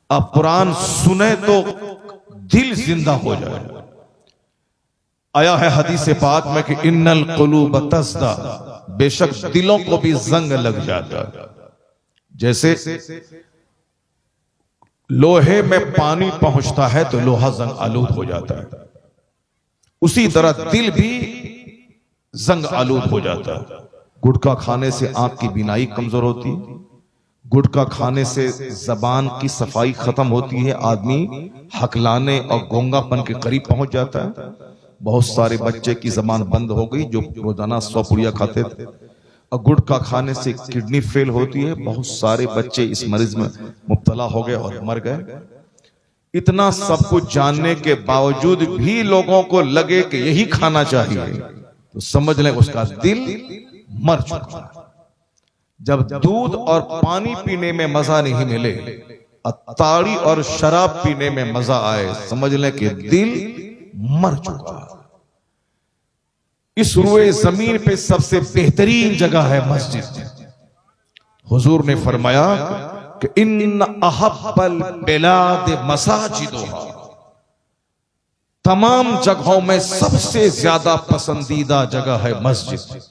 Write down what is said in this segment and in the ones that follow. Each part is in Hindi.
अब कुरान सुने तो दिल जिंदा हो जाए। आया है हदीस पाक में कि इन्नल कुलूब तस्दा, बेशक दिलों को भी जंग लग जाता है। जैसे लोहे में पानी पहुंचता है तो लोहा जंग आलूद हो जाता है, उसी तरह दिल भी जंग आलूद हो जाता है। गुटखा खाने से आंख की बीनाई कमजोर होती है, गुटखा खाने से जबान की सफाई खत्म होती है, आदमी हकलाने और गोंगापन के करीब पहुंच जाता है। बहुत सारे बच्चे की जबान बंद हो गई जो रोजाना 100 पुड़िया खाते थे, और गुटखा खाने से किडनी फेल होती है। बहुत सारे बच्चे इस मरीज में मुब्तला हो गए और मर गए। इतना सब कुछ जानने के बावजूद भी लोगों को लगे कि यही खाना चाहिए, तो समझ लें उसका दिल मर चुका है। जब दूध और पानी पीने में मजा नहीं मिले, ताड़ी और शराब पीने में मजा आए, समझ लें कि दिल मर चुका है। इस रुए जमीन पे सबसे बेहतरीन जगह है मस्जिद। हुजूर ने फरमाया कि इन अहब्बल बिलाद मसाजिदुहा, तमाम जगहों में सबसे ज्यादा पसंदीदा जगह है मस्जिद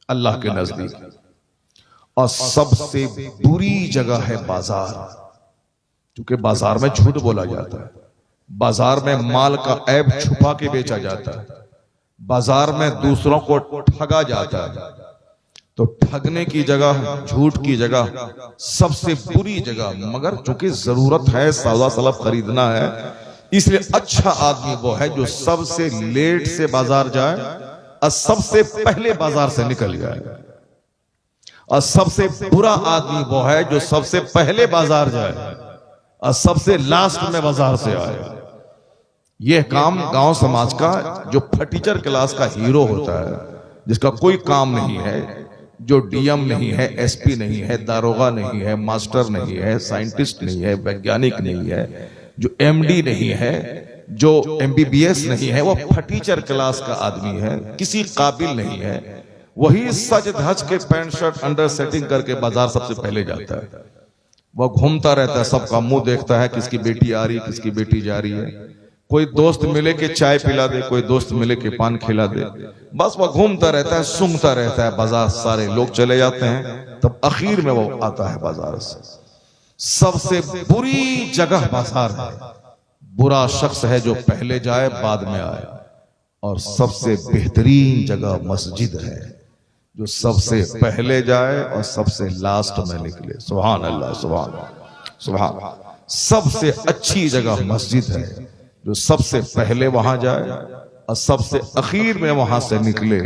अल्लाह के नजदीक, और सबसे बुरी जगह है बाजार। क्योंकि बाजार में झूठ बोला जाता है, बाजार में माल का ऐब छुपा के बेचा जाता है, बाजार में दूसरों को ठगा जाता है। तो ठगने की जगह, झूठ की जगह सबसे बुरी जगह। मगर चूंकि जरूरत है, सौदा सलब खरीदना है, इसलिए अच्छा आदमी वो है जो सबसे लेट से बाजार जाए और सबसे पहले बाजार से निकल जाए, और सबसे बुरा आदमी वो है जो सबसे पहले बाजार जाए और सबसे लास्ट में बाजार से आए। यह काम गांव समाज का जो फटीचर क्लास का हीरो होता है, जिसका कोई काम नहीं है, जो डीएम नहीं है, एसपी नहीं है, दारोगा नहीं है, मास्टर नहीं है, साइंटिस्ट नहीं है, वैज्ञानिक नहीं है, जो एमडी नहीं है, जो एमबीबीएस नहीं है, वो फटीचर क्लास का आदमी है, किसी काबिल नहीं है। वही सज धज के पैंट शर्ट अंडर सेटिंग करके बाजार सबसे पहले जाता है। वह घूमता रहता है, सबका मुंह देखता है, किसकी बेटी आ रही है, किसकी बेटी जा रही है। कोई दोस्त मिले के चाय पिला दे, कोई दोस्त मिले के पान खिला दे, बस वह घूमता रहता है, सूंघता रहता है बाजार। सारे लोग चले जाते हैं, तब आखिर में वो आता है बाजार से। सबसे बुरी जगह बाजार है। बुरा शख्स है जो पहले जाए बाद में आए, और सबसे बेहतरीन जगह मस्जिद है, जो सबसे पहले जाए और सबसे लास्ट में निकले। सुभान अल्लाह, सुभान अल्लाह, सुभान। सबसे अच्छी जगह मस्जिद है, जो सबसे पहले वहां जाए और सबसे आखिर में वहां से निकले।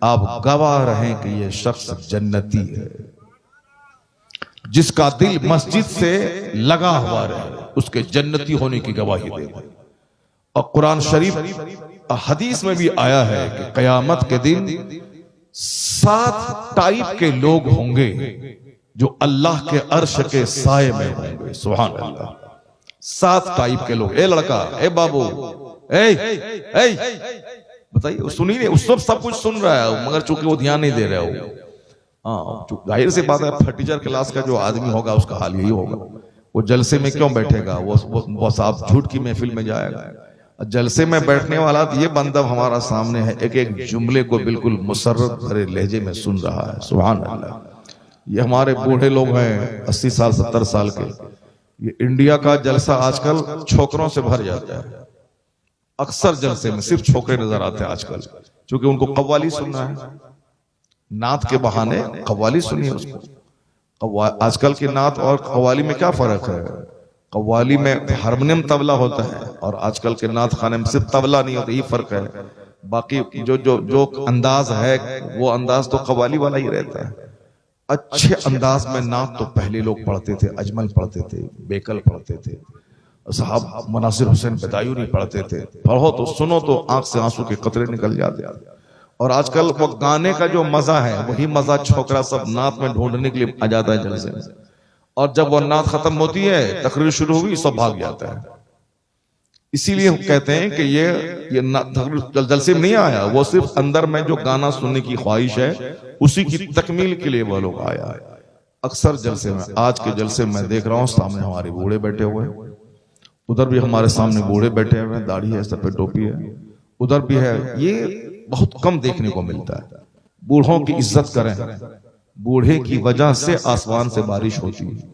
आप गवाह रहें कि यह शख्स जन्नती है। जिसका दिल मस्जिद से लगा हुआ रहे, उसके जन्नती होने की गवाही दे। और कुरान शरीफ हदीस में भी आया है कि कयामत के दिन 7 टाइप के लोग होंगे जो अल्लाह के अर्श के साए में होंगे। सुभान अल्लाह। 7 टाइप के लोग। ए लड़का, ए बाबू, बताइए, सुनिए, उस सब कुछ सुन रहा है, मगर चूंकि वो ध्यान नहीं दे रहा हो। हाँ, जाहिर सी बात है, फटीचर क्लास का जो आदमी होगा उसका हाल यही होगा। वो जलसे में क्यों बैठेगा? वो साहब झूठ की महफिल में जाएगा। जलसे में बैठने वाला ये बंदा हमारा सामने है, एक एक जुमले को बिल्कुल मुसर्रत भरे लहजे में सुन रहा है। सुभान अल्लाह। ये हमारे बूढ़े लोग हैं, 80 साल 70 साल के। ये इंडिया का जलसा आजकल छोकरों से भर जाता है। अक्सर जलसे में सिर्फ छोकरे नजर आते हैं आजकल, क्योंकि उनको कव्वाली सुनना है। नात के बहाने कव्वाली सुनिए उसको। आजकल की नात और कव्वाली में क्या फर्क है? कव्वाली में हारमोनियम तबला होता है, और आजकल के नात खाने में सिर्फ तबला नहीं होता, यही फर्क है। बाकी जो अंदाज है, वो अंदाज तो कव्वाली वाला ही रहता है। अच्छे अंदाज में नात तो पहले लोग पढ़ते थे, अजमल पढ़ते थे, बेकल पढ़ते थे, साहब मुनासिर हुसैन बदायूनी पढ़ते थे। पढ़ो तो सुनो तो आंख से आंसू के कतरे निकल जाते। और आजकल वो गाने का जो मजा है, वही मजा छोकरा सब नात में ढूंढने के लिए आ जाता है जलसे में। और जब वो नात खत्म होती है, तकरीर शुरू हुई, सब भाग जाता है। इसीलिए हम कहते हैं कि ये जलसे में नहीं आया, वो सिर्फ अंदर में जो गाना सुनने की ख्वाहिश है, उसी की तकमील के लिए वो लोग आया है। अक्सर जलसे में, आज के जलसे में देख रहा हूं सामने हमारे बूढ़े बैठे हुए हैं, उधर भी हमारे सामने बूढ़े बैठे हुए हैं, दाढ़ी है, सर पे टोपी है, उधर भी है। ये बहुत कम देखने को मिलता है। बूढ़ों की इज्जत करें, बूढ़े की वजह से आसमान से बारिश होती है,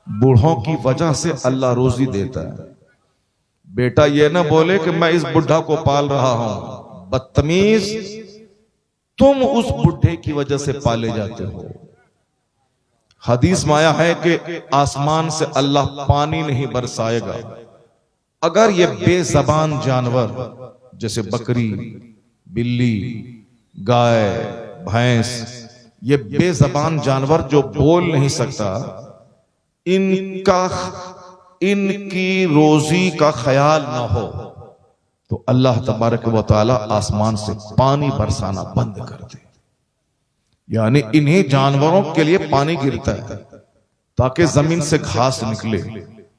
बूढ़ों की वजह से अल्लाह रोजी देता है। बेटा ये ना बोले कि मैं इस बुढ़ा को पाल रहा हूं, बदतमीज, तुम उस बुढ़े की वजह से पाले जाते हो। हदीस में आया है कि आसमान से अल्लाह पानी नहीं बरसाएगा अगर ये बेजबान जानवर जैसे बकरी, बिल्ली, गाय, भैंस, ये बेजबान जानवर जो बोल नहीं सकता, इनकी रोजी का ख्याल ना हो तो अल्लाह तबारक व तआला आसमान से पानी बरसाना बंद कर दे। यानी इन्हीं जानवरों के लिए पानी गिरता है ताकि जमीन से घास निकले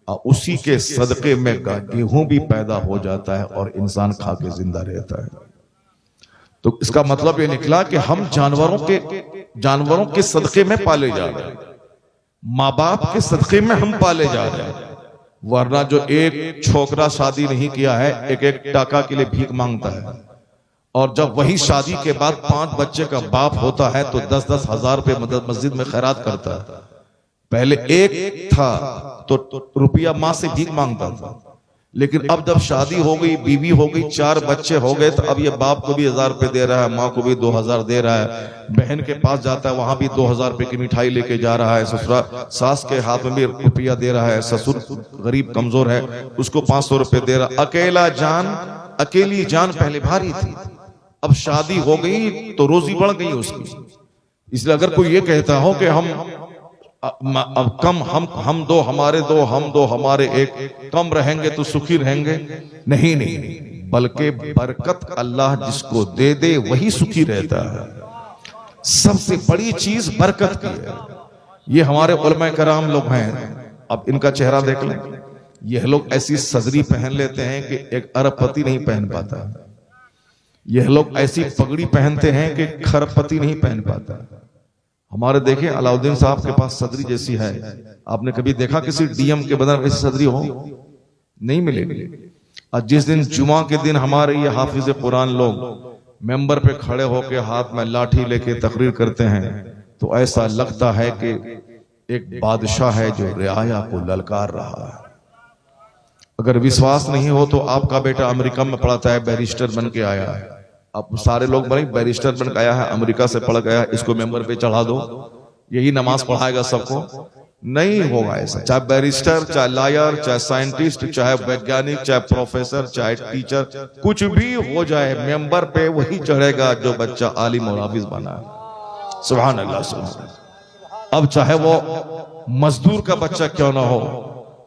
और उसी के सदके में गेहूं भी पैदा हो जाता है और इंसान खा के जिंदा रहता है। तो इसका मतलब ये निकला कि हम जानवरों के सदके में पाले जा रहे हैं, माँ बाप के सदके में हम पाले जा रहे हैं। वरना जो एक छोकरा शादी नहीं किया है, एक एक टाका के लिए भीख मांगता है, और जब वही शादी के बाद 5 बच्चे का बाप होता है तो 10-10 हजार रुपये मस्जिद में खैरात करता है। पहले एक था तो रुपया माँ से भीख मांगता था, लेकिन अब जब शादी हो गई, बीवी हो गई, 4 बच्चे हो गए, तो अब ये बाप को भी 1000 रुपये दे रहा है, माँ को भी 2000 दे रहा है, बहन के पास जाता है वहां भी 2000 रुपये की मिठाई लेके जा रहा है, ससुरा सास के हाथ में भी रुपया दे रहा है, ससुर गरीब कमजोर है उसको 500 रुपये दे रहा। अकेली जान पहले भारी थी, अब शादी हो गई तो रोजी बढ़ गई उसकी। इसलिए अगर कोई ये कहता हो कि अब कम हम दो हमारे दो, हम दो हमारे एक, कम रहेंगे तो सुखी रहेंगे, नहीं, बल्कि बरकत अल्लाह जिसको दे दे वही सुखी रहता है। सबसे बड़ी चीज बरकत की है। ये हमारे उलमा कराम लोग हैं, अब इनका चेहरा देख लें, यह लोग ऐसी सदरी पहन लेते हैं कि एक अरबपति नहीं पहन पाता, यह लोग ऐसी पगड़ी पहनते हैं कि खरबपति नहीं पहन पाता। हमारे देखें अलाउद्दीन साहब के पास सदरी जैसी है, आपने कभी देखा किसी डीएम के बदन वैसी सदरी हो? नहीं मिलेगी। और जिस दिन जुमा के दिन हमारे ये हाफिज कुरान लोग मेंबर पे खड़े होकर हाथ में लाठी लेके तकरीर करते हैं तो ऐसा लगता है कि एक बादशाह है जो रियाया को ललकार रहा है। अगर विश्वास नहीं हो तो आपका बेटा अमेरिका में पढ़ाता है, बैरिस्टर बन के आया है, अब सारे लोग बने बैरिस्टर बन के आया है, अमेरिका से पढ़ गया, इसको मेंबर पे चढ़ा दो, यही नमाज पढ़ाएगा सबको? नहीं होगा ऐसा। चाहे बैरिस्टर, चाहे लॉयर, चाहे साइंटिस्ट, चाहे वैज्ञानिक, चाहे प्रोफेसर, चाहे टीचर, कुछ भी हो जाए, मेंबर पे वही चढ़ेगा जो बच्चा आलिम और हाफिज बना है। सुभान अल्लाह, सुभान अल्लाह। अब चाहे वो मजदूर का बच्चा क्यों ना हो,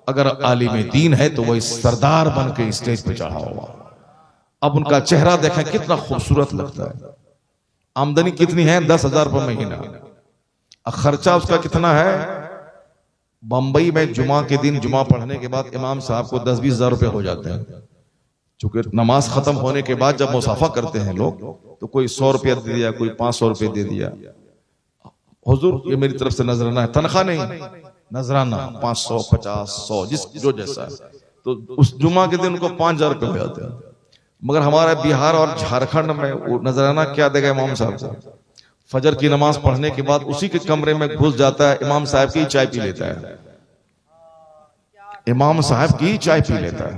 अगर आलिम दीन है तो वही सरदार बन के स्टेज पे चढ़ा होगा। अब उनका चेहरा देखें कितना खूबसूरत लगता है। आमदनी कितनी है? 10,000 रुपये महीना। खर्चा उसका कितना है? बंबई में जुमा के दिन जुमा पढ़ने के बाद इमाम साहब को 10-20 हजार रुपये हो जाते हैं। चूंकि नमाज खत्म होने के बाद जब मुसाफा करते हैं लोग तो कोई 100 रुपया दे दिया, कोई 500 रुपये दे दिया। हुजूर ये मेरी तरफ से नजराना है, तनख्वाह नहीं, नजराना 500, 50, 100 जो जैसा है। तो उस जुमा के दिन उनको 5,000 रुपये हो जाते हैं। मगर हमारे बिहार और झारखंड में वो नजराना क्या देगा इमाम साहब को? फजर की नमाज पढ़ने के बाद उसी के कमरे में घुस जाता है, इमाम साहब की चाय पी लेता है, इमाम साहब की चाय पी लेता है।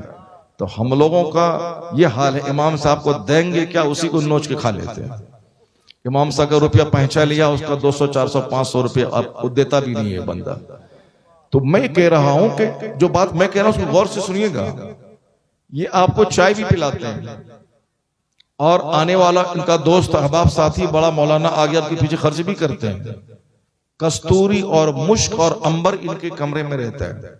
तो हम लोगों का ये हाल है, इमाम साहब को देंगे क्या, उसी को नोच के खा लेते हैं। इमाम साहब का रुपया पहुंचा लिया, उसका 200, 400, 500 रुपया अब देता भी नहीं है बंदा। तो मैं कह रहा हूं कि जो बात मैं कह रहा हूं उसको गौर से सुनिएगा। ये आपको चाय भी पिलाते हैं और आने वाला इनका दोस्त अहबाब साथी बड़ा मौलाना आ गया के पीछे खर्च भी करते हैं। कस्तूरी और मुश्क और अंबर इनके कमरे में रहता है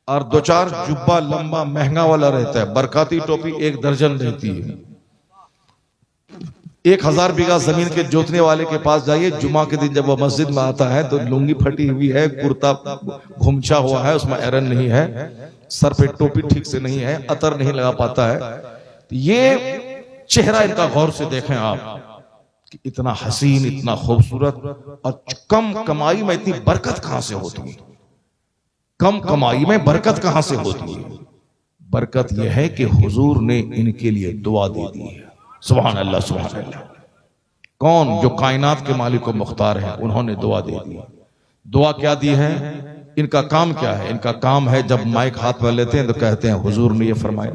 और 2-4 जुब्बा लंबा महंगा वाला रहता है। बरकाती टोपी 1 दर्जन रहती है। 1000 बीघा जमीन के जोतने वाले के पास जाइए, जुमा के दिन जब वो मस्जिद में आता है तो लुंगी फटी हुई है, कुर्ता घुमछा हुआ है, उसमें आयरन नहीं है, सर पे टोपी ठीक से नहीं है, अतर नहीं लगा पाता है। ये चेहरा इनका गौर से देखें आप, कि इतना हसीन, इतना खूबसूरत और कम कमाई में इतनी बरकत कहां से होती है? कम कमाई में बरकत कहां से होती है? बरकत यह है कि हुजूर ने इनके लिए दुआ दे दी है। सुभान अल्लाह, सुभान अल्लाह। कौन? जो कायनात के मालिक व मुख्तार हैं, उन्होंने दुआ दे दी। दुआ क्या दी है? इनका काम क्या है? इनका काम है जब माइक हाथ में लेते हैं तो कहते हैं हुजूर ने ये फरमाया।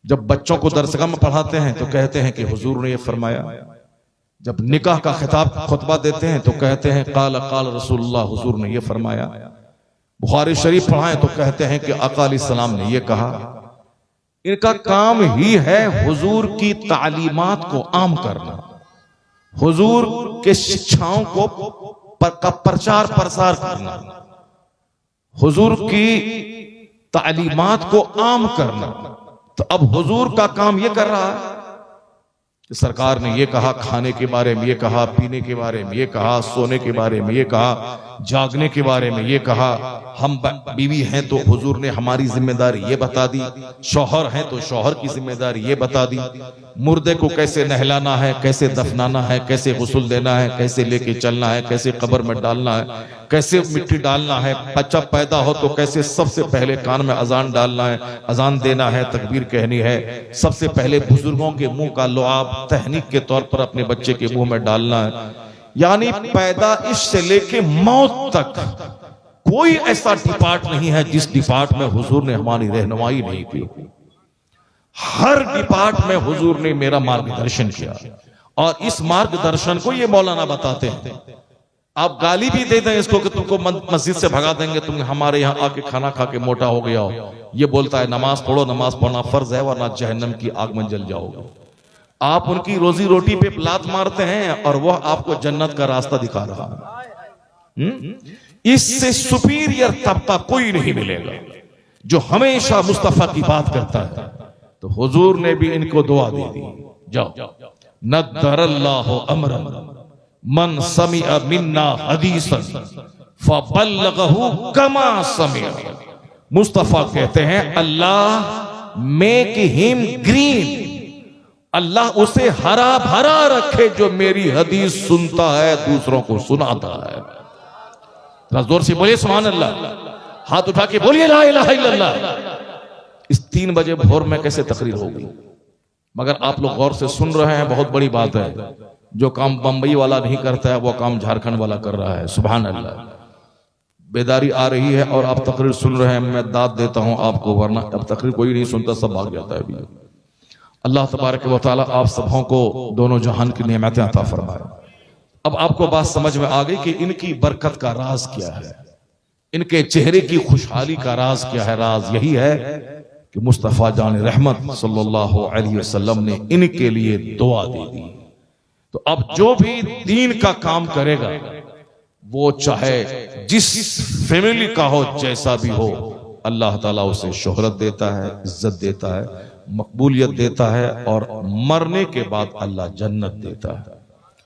जब बच्चों को दरसगाह में पढ़ाते हैं तो कहते हैं कि हुजूर ने ये फरमाया। जब निकाह का खिताब खुतबा देते हैं तो कहते हैं काल काल रसूलुल्लाह, हुजूर ने ये फरमाया। बुखारी शरीफ पढ़ाएं तो कहते हैं कि आका अलैहिस्सलाम ने ये कहा। इनका काम ही है हुजूर की तालीमात को आम करना, हुजूर के शिक्षाओं को का प्रचार प्रसार करना, हुजूर की तालीमात को आम करना। तो अब हुजूर का काम ये कर रहा है कि सरकार ने ये कहा, खाने के बारे में ये कहा, पीने के बारे में ये कहा, सोने के बारे में ये कहा, जागने के बारे में ये कहा। हम बीवी हैं तो हुजूर ने हमारी जिम्मेदारी ये बता दी, शौहर हैं तो शौहर की जिम्मेदारी ये बता दी, मुर्दे को कैसे नहलाना है, कैसे दफनाना है, कैसे गुस्ल देना है, कैसे लेके चलना है, कैसे कब्र में डालना है, कैसे मिट्टी डालना है, बच्चा पैदा हो तो कैसे सबसे पहले कान में अजान डालना है, अजान देना है, तकबीर कहनी है, सबसे पहले बुजुर्गों के मुंह का लुआब तहनीक के तौर पर अपने बच्चे के मुंह में डालना है। यानी पैदाइश से लेके मौत तक कोई ऐसा डिपार्ट नहीं है जिस डिपार्ट में हुजूर ने हमारी रहनुमाई नहीं की। हर डिपार्ट में हुजूर ने मेरा मार्गदर्शन किया, और इस मार्गदर्शन को ये मौलाना बताते हैं। आप गाली भी दे दें इसको कि तुमको मस्जिद से भगा देंगे, तुम हमारे यहाँ आके खाना खा के मोटा हो गया हो। ये बोलता है नमाज पढ़ो, नमाज पढ़ना फर्ज है वरना जहन्नम की आग में जल जाओगे। आप उनकी रोजी रोटी पे लात मारते हैं और वह आपको जन्नत का रास्ता दिखा रहा है। इससे सुपीरियर तबका कोई नहीं मिलेगा जो हमेशा मुस्तफा की बात करता है। तो हुजूर ने भी इनको दुआ दे दी, जाओ नद्दरल्लाहु अमरन मन समिअ मिन्ना हदीसन फबल्लगहु कमा समिअ। मुस्तफा कहते हैं अल्लाह मेक हिम ग्रीन, अल्लाह उसे हरा भरा रखे जो मेरी हदीस सुनता है, दूसरों को सुनाता है। जोर से बोलिए सुभान अल्लाह, हाथ उठा के बोलिए ला इलाहा इल्लल्लाह। इस 3 बजे भोर में कैसे तकरीर होगी? मगर आप लोग गौर से सुन रहे हैं, बहुत बड़ी बात है। जो काम बंबई वाला नहीं करता है वो काम झारखंड वाला कर रहा है। सुभान अल्लाह, बेदारी आ रही है और आप तकरीर सुन रहे हैं। मैं दाद देता हूं आपको, वरना अब तकरीर कोई नहीं सुनता, सब भाग जाता है। अभी अल्लाह तबारक व तआला आप सबों को दोनों जहान की नेमतें अता फरमाए। अब आपको बात समझ में आ गई कि इनकी बरकत का राज क्या है, इनके चेहरे की खुशहाली का राज क्या है। राज यही है कि मुस्तफ़ा जान रहमत सल्लल्लाहु अलैहि वसल्लम ने इनके लिए दुआ दे दी। तो अब जो भी दीन का काम करेगा, वो चाहे जिस फैमिली का हो, जैसा भी हो, अल्लाह ताला उसे शोहरत देता है, इज्जत देता है, मकबूलियत देता है, और मरने के बाद अल्लाह जन्नत देता है।